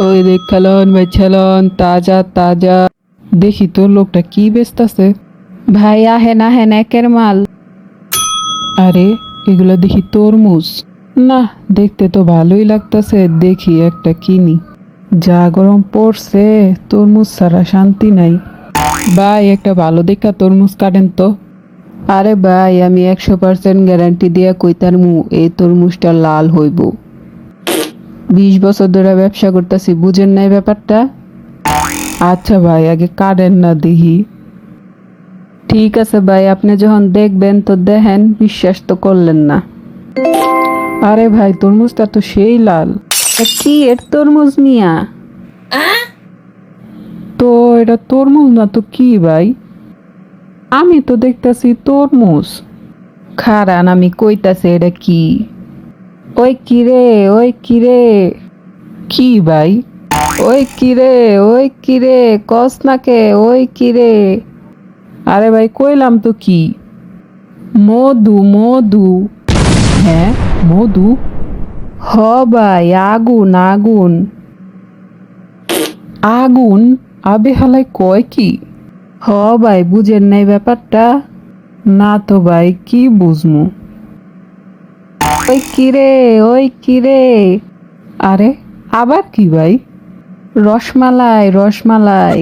ওই দেখ খেলন ভাই খেলন তাজা তাজা। দেখি তোর লোকটা কি বেচতাছে। ভাই আহেন আহেন একের মাল। আরে এগুলো দেখি তরমুজ। না, দেখতে তো ভালোই লাগতাছে, দেখি একটা কিনি। যা গরম পড়ছে, তরমুজ ছাড়া শান্তি নাই। ভাই একটা ভালো দেখা তরমুজ কাটেন তো। আরে ভাই আমি 100% গ্যারান্টি দিয়া কইতারমু এই তরমুজটা লাল হইব। 20 বছর ধরে ব্যবসা করতেছি, বুঝেন নাই ব্যাপারটা। আচ্ছা ভাই আগে কাটেন না দেখি। ঠিক আছে ভাই, আপনি যখন দেখবেন তো দেখেন, বিশ্বাস তো করলেন না। আরে ভাই তরমুজটা তো সেই লাল। কি এর তরমুজ মিয়া? তো এটা তরমুজ না তো কি ভাই? আমি তো দেখতাছি তরমুজ। খারান আমি কইতাছি এটা কি। ওই কিরে, ওই কিরে। কি ভাই? ওই কিরে, ওই কিরে, কস নাকে ওই কিরে। আরে ভাই কইলাম তো কি। মধু মধু। হ্যাঁ মধু। হ ভাই আগুন আগুন। আগুন? আবে হালাই কয় কি? হ ভাই বুঝেন নাই ব্যাপারটা। না তো ভাই কি বুঝমু। ওই কিরে, ওই কিরে। আরে আবার কি ভাই? রসমালাই রসমালাই।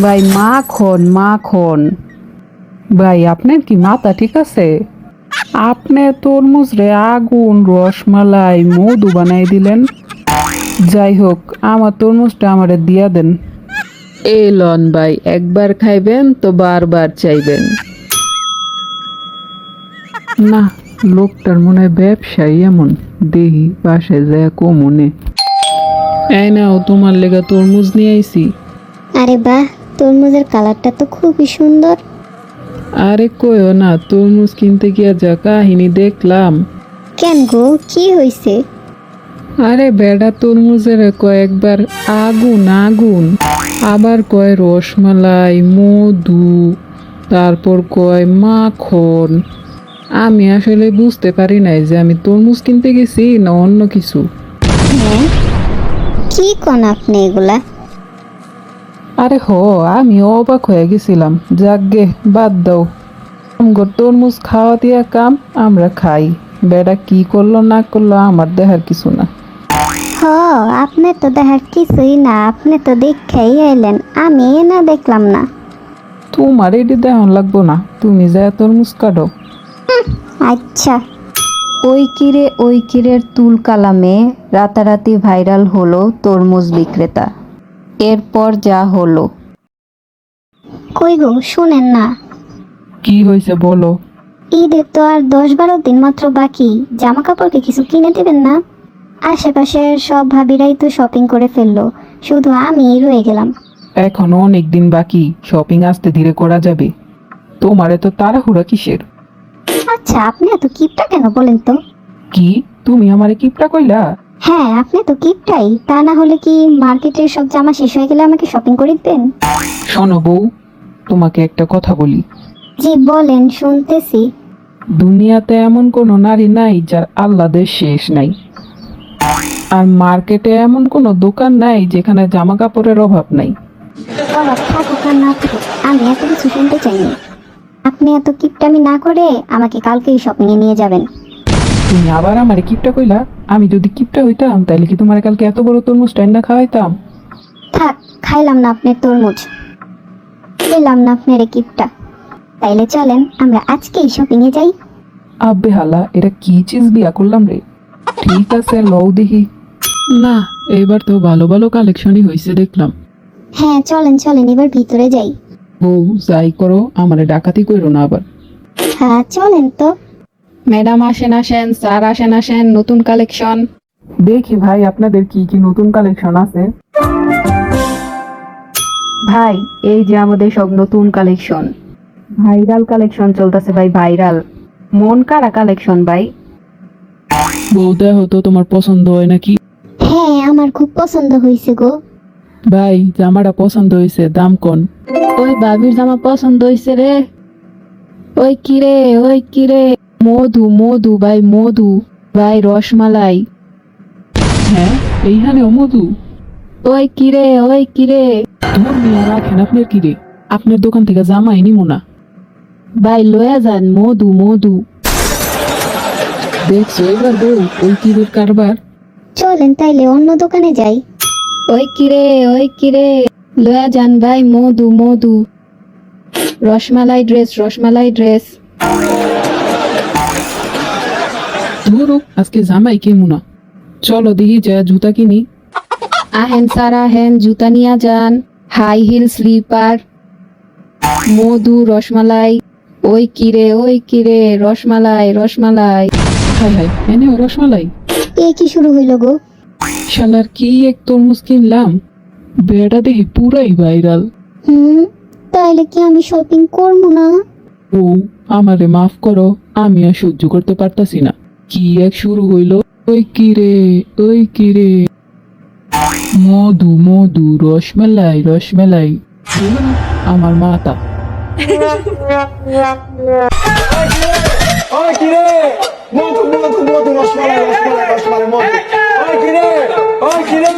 ভাই মাখন মাখন। ভাই আপনার কি মাথা ঠিক আছে? আপনি তরমুজ রে আগুন রসমালাই মধু বানাই দিলেন। যাই হোক আমার তরমুজটা আমারে দিয়া দেন। এই লন ভাই, একবার খাইবেন তো বারবার চাইবেন। না, লোকটার মনে হয় ব্যবসায়ী এমন। দেহি বাসায় যায় কমনে। এই নাও তোমার লেগা তরমুজ নিয়ে আইছি। আরে বাহ, তরমুজের কালারটা তো খুবই সুন্দর। আরে কইও না, তরমুজ কিনতে গিয়া যা কাহিনী দেখলাম। কেন গো, কি হইছে? আরে বেডা তরমুজের কয়েকবার আগুন আগুন, আবার কয় রসমালাই মধু, তারপর কয় মাখন। আমি আসলে বুঝতে পারি নাই যে আমি তরমুজ কিনতে গেছি না অন্য কিছু। হ্যাঁ, কি কোন আপনি এগুলা? আরে আমি অবাক হয়ে গেছিলাম। যাকগে বাদ দাও। আমগো তরমুজ খাওয়া দিয়া কাম, আমরা খাই। বেডা কি করলো না করলো আমার দেখার কিছু না। হ, আপনি তো দেখার কিছুই না, আপনি তো দেখেই আইলেন, আমি না দেখলাম না। তোমার এটি দেখন লাগবো না, তুমি যা তরমুজ কাটো। আচ্ছা। ওই কিরের তুল কালামে রাতারাতি ভাইরাল হলো তরমুজ বিক্রেতা। এরপর যা হলো। কই গো, শুনেন না। কি হয়েছে বলো। ঈদের তো আর 10-12 দিন মাত্র বাকি, জামা কাপড় কি কিছু কিনে দেবেন না? আশেপাশের সব ভাবিরাই তো শপিং করে ফেললো, শুধু আমিই রয়ে গেলাম। এখনো অনেক দিন বাকি, শপিং আস্তে ধীরে করা যাবে। তোমার এত তাড়াহুড়া কিসের? আচ্ছা, আপনি এত কিপটা কেন বলেন তো? কি তুমি আমারে কিপটা কইলা? হ্যাঁ, আপনি তো কিপটাই, তা না হলে কি মার্কেটের সব জামা শেষ হয়ে গেলে আমাকে শপিং করে দিবেন? শোনো বউ, তোমাকে একটা কথা বলি। জি বলেন, শুনতেছি। দুনিয়াতে এমন কোনো নারী নাই যার আহ্লাদের শেষ নাই। আর মার্কেটে এমন কোনো দোকান নাই যেখানে জামা কাপড়ের অভাব নাই। বাবা থাকুক আর না থাকুক, আমি এত কিছু শুনতে চাইনি। আপনি এত কিপটামি না করে আমাকে কালকেই শপিং এ নিয়ে যাবেন। তুমি আবার আমারে কিপটা কইলা। আমি যদি কিপটা হইতাম তাহলে কি তোমার কালকে এত বড় তরমুজ টাইনা খাওয়াইতাম? থাক, খাইলাম না আপনার তরমুজ, খেলাম না আপনার কিপটা। তাইলে চলেন আমরা আজকেই শপিং এ যাই। আব্বে হালা, এটা কি চিজ বিয়া করলাম রে। ঠিক আছে লও দেখি। না, এবার তো ভালো ভালো কালেকশনই হয়েছে দেখলাম। হ্যাঁ চলেন চলেন, এবার ভিতরে যাই। বউ যাই করো, আমারে ডাকাতি কইরো না আবার। হ্যাঁ চলেন তো। ম্যাডাম আসেন আসেন, স্যার আসেন আসেন, নতুন কালেকশন। দেখি ভাই আপনাদের কি কি নতুন কালেকশন আছে। ভাই এই যে আমাদের সব নতুন কালেকশন, ভাইরাল কালেকশন চলতেছে ভাই, ভাইরাল মন কাড়া কালেকশন ভাই। বউ দেখো তো তোমার পছন্দ হয় নাকি। হ্যাঁ, আমার খুব পছন্দ হয়েছে গো। ভাই জামাটা পছন্দ হয়েছে, দাম কোন? ওই ভাবির জামা পছন্দ হয়েছে রে। ওই কিরে, ওই কিরে। মধু মধু ভাই মধু, ভাই রসমালাই। হ্যাঁ এইখানেও মধু? ওই কিরে ওই কিরে তোমার মেয়ে রাখেন আপনার কি রে? আপনার দোকান থেকে জামাই নিমো না। ভাই লয়া যান মধু মধু। দেখছো এবার বউ ওই কিরের কারবার। চলেন তাইলে অন্য দোকানে যাই। ওই কিরে লয়া যান ভাই মধু মধু। রসমালাই ড্রেস। ধরো আজকে জামাই কিনবো না, চলো দেখি যা জুতা কিনি। আহেন স্যার আহেন জুতা নিয়া যান, হাই হিল স্লিপার, মধু রসমালাই। ওই কিরে রসমালাই। হাই হাই এনে ও রসমালাই। এ কি শুরু হইল গো? শালার কি এক তরমুজ কিনলাম, বেড়া দেখি পুরাই ভাইরাল। তাইলে কি আমি শপিং করবো না? ও আমারে মাফ করো, আমি আর সহ্য করতে পারতাছি না। কি এক শুরু হইল, ওই কিরে মধু মধু রসমালাই আমার মাতা। ওই কিরে মধু রসমালাই মধু ওই কিরে